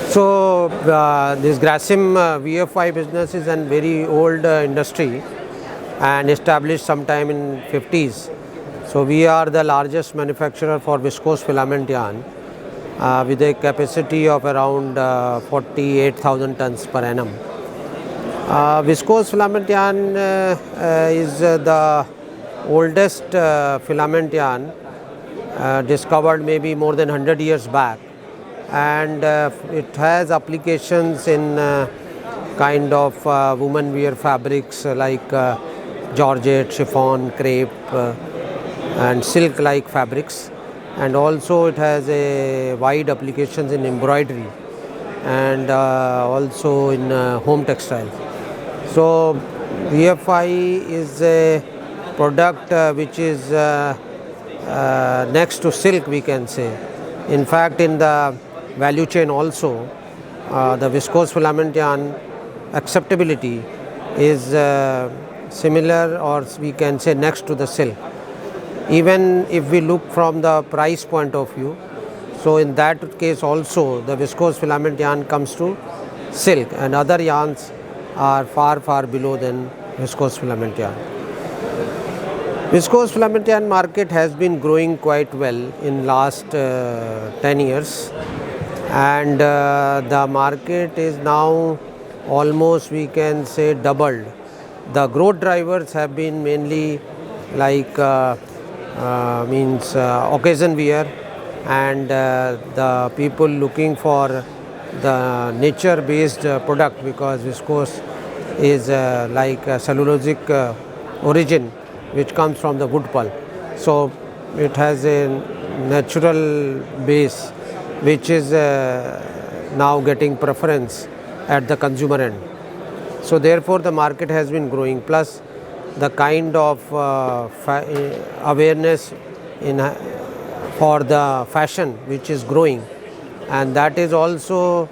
So this Grasim VFI business is a very old industry and established sometime in 50s. So we are the largest manufacturer for viscose filament yarn with a capacity of around 48,000 tons per annum. Viscose filament yarn is the oldest filament yarn discovered maybe more than 100 years back, and it has applications in kind of women wear fabrics like georgette, chiffon, crepe and silk like fabrics, and also it has a wide applications in embroidery and also in home textile. So VFI is a product which is next to silk, we can say. In fact, in the value chain also, the viscose filament yarn acceptability is similar, or we can say next to the silk. Even if we look from the price point of view, so in that case also the viscose filament yarn comes to silk, and other yarns are far below than viscose filament yarn. Viscose filament yarn market has been growing quite well in last 10 years, and the market is now almost, we can say, doubled. The growth drivers have been mainly like occasion wear, and the people looking for the nature based product, because viscose is like a cellulosic origin which comes from the wood pulp. So it has a natural base which is now getting preference at the consumer end. So therefore the market has been growing, plus the kind of awareness in for the fashion which is growing, and that is also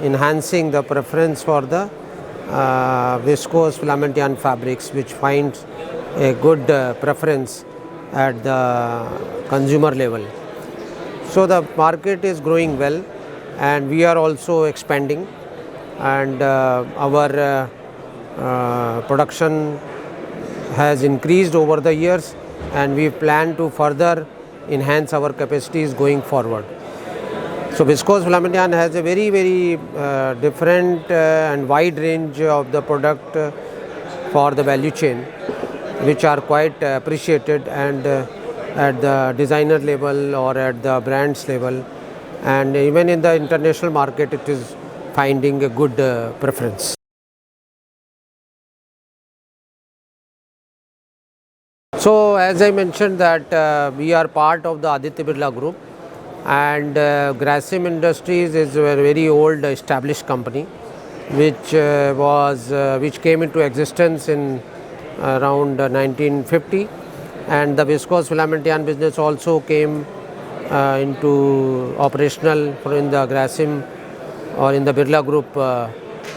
enhancing the preference for the viscose filament yarn fabrics, which finds a good preference at the consumer level. So the market is growing well, and we are also expanding, and our production has increased over the years, and we plan to further enhance our capacities going forward. So viscose filament yarn has a very different and wide range of the product for the value chain, which are quite appreciated, and at the designer level or at the brands level, and even in the international market it is finding a good preference. So as I mentioned that we are part of the Aditya Birla Group, and Grasim Industries is a very old established company which came into existence in around 1950, and the viscose filament yarn business also came into operational in the Grasim or in the Birla Group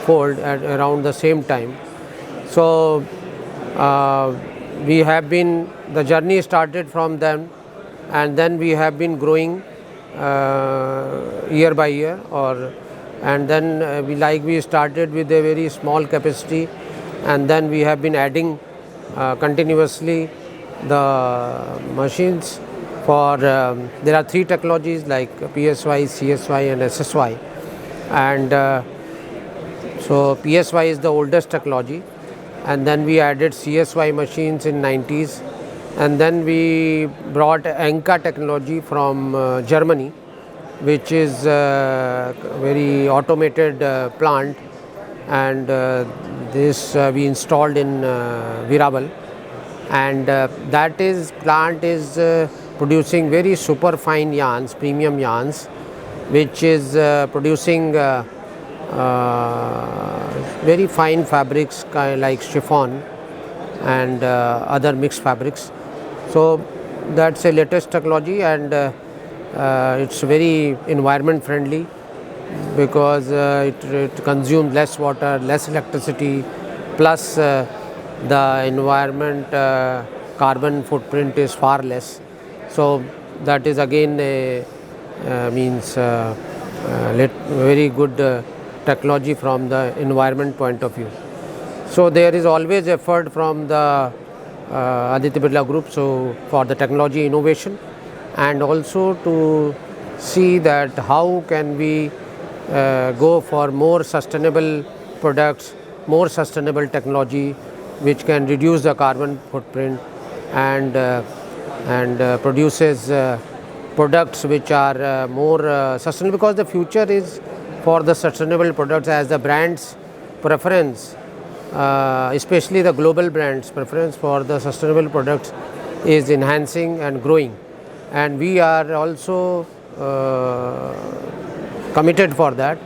fold at around the same time. So the journey started from them, and then we have been growing year by year, and then we started with a very small capacity, and then we have been adding continuously the machines for there are three technologies like PSY, CSY and SSY, and so PSY is the oldest technology, and then we added CSY machines in 90s, and then we brought Anka technology from Germany, which is a very automated plant, and this we installed in Virabal, and that plant is producing very super fine yarns, premium yarns, which is producing very fine fabrics like chiffon and other mixed fabrics. So that's a latest technology, and it's very environment friendly, because it consumes less water, less electricity, plus the environment carbon footprint is far less. So that is again very good technology from the environment point of view. So there is always effort from the Aditya Birla Group so for the technology innovation, and also to see that how can we go for more sustainable products, more sustainable technology which can reduce the carbon footprint and produces products which are more sustainable, because the future is for the sustainable products, as the brands preference, especially the global brands preference for the sustainable products is enhancing and growing, and we are also committed for that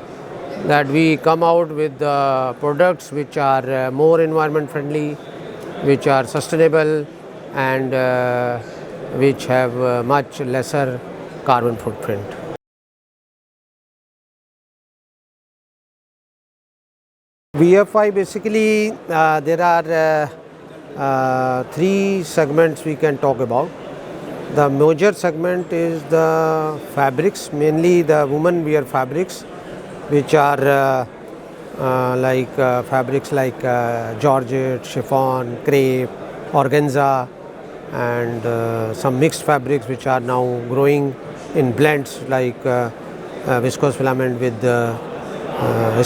we come out with the products which are more environment friendly, which are sustainable, and which have much lesser carbon footprint. VFI basically there are three segments we can talk about. The major segment is the fabrics, mainly the women wear fabrics, which are fabrics like georgette, chiffon, crepe, organza, and some mixed fabrics which are now growing in blends like viscose filament with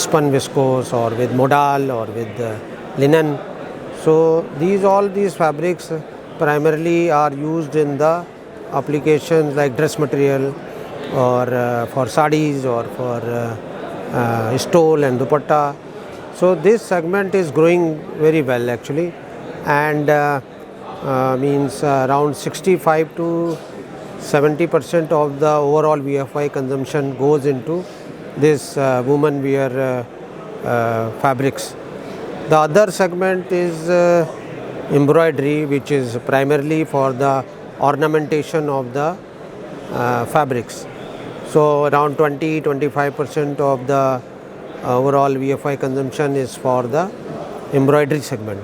spun viscose, or with modal, or with linen. So all these fabrics primarily are used in the applications like dress material, or for sarees, or for stole and dupatta. So this segment is growing very well actually, and means around 65 to 70% of the overall VFI consumption goes into this women wear fabrics. The other segment is embroidery, which is primarily for the ornamentation of the fabrics. So around 20-25% of the overall VFI consumption is for the embroidery segment,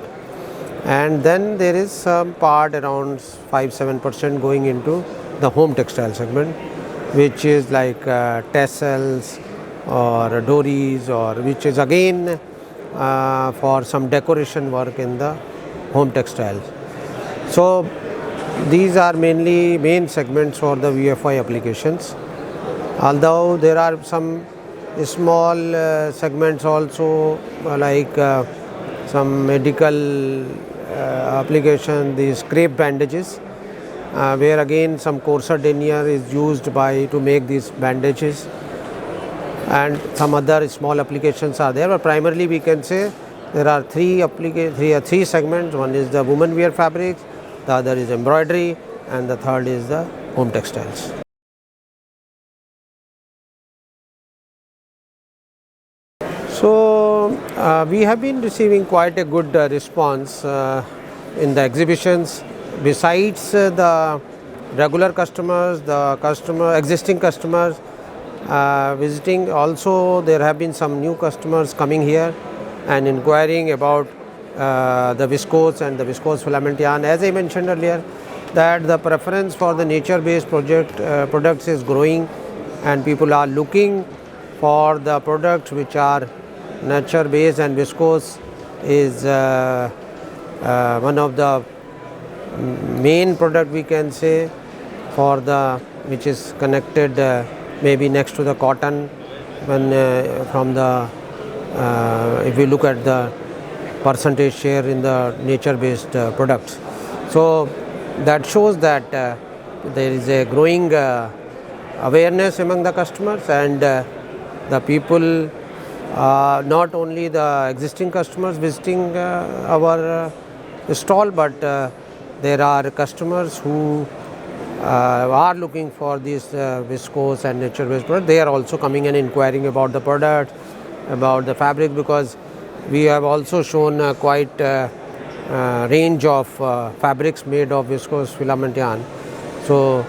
and then there is some part around 5-7% going into the home textile segment, which is like tassels or dories, or which is again for some decoration work in the home textiles. So these are mainly main segments for the VFI applications, although there are some small segments also like some medical application, these crepe bandages, where again some coarser denier is used to make these bandages, and some other small applications are there, but primarily we can say there are three segments. One is the women wear fabrics, the other is embroidery, and the third is the home textiles. So we have been receiving quite a good response in the exhibitions. Besides the regular customers, existing customers visiting, also there have been some new customers coming here and inquiring about the viscose and the viscose filament yarn. As I mentioned earlier, that the preference for the nature-based products is growing, and people are looking for the products which are nature-based, and viscose is one of the main product we can say for the which is connected maybe next to the cotton when from the if we look at the percentage share in the nature-based products. So that shows that there is a growing awareness among the customers, and the people, not only the existing customers visiting our stall, but there are customers who are looking for these viscose and nature-based products. They are also coming and inquiring about the product, about the fabric, because we have also shown quite range of fabrics made of viscose filament yarn. So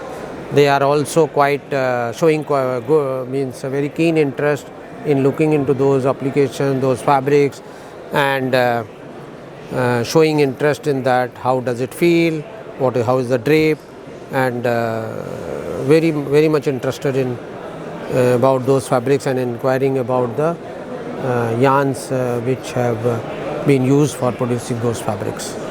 they are also quite showing means a very keen interest in looking into those applications, those fabrics, and showing interest in that. How does it feel? How is the drape? And very much interested in about those fabrics and inquiring about the yarns which have been used for producing those fabrics.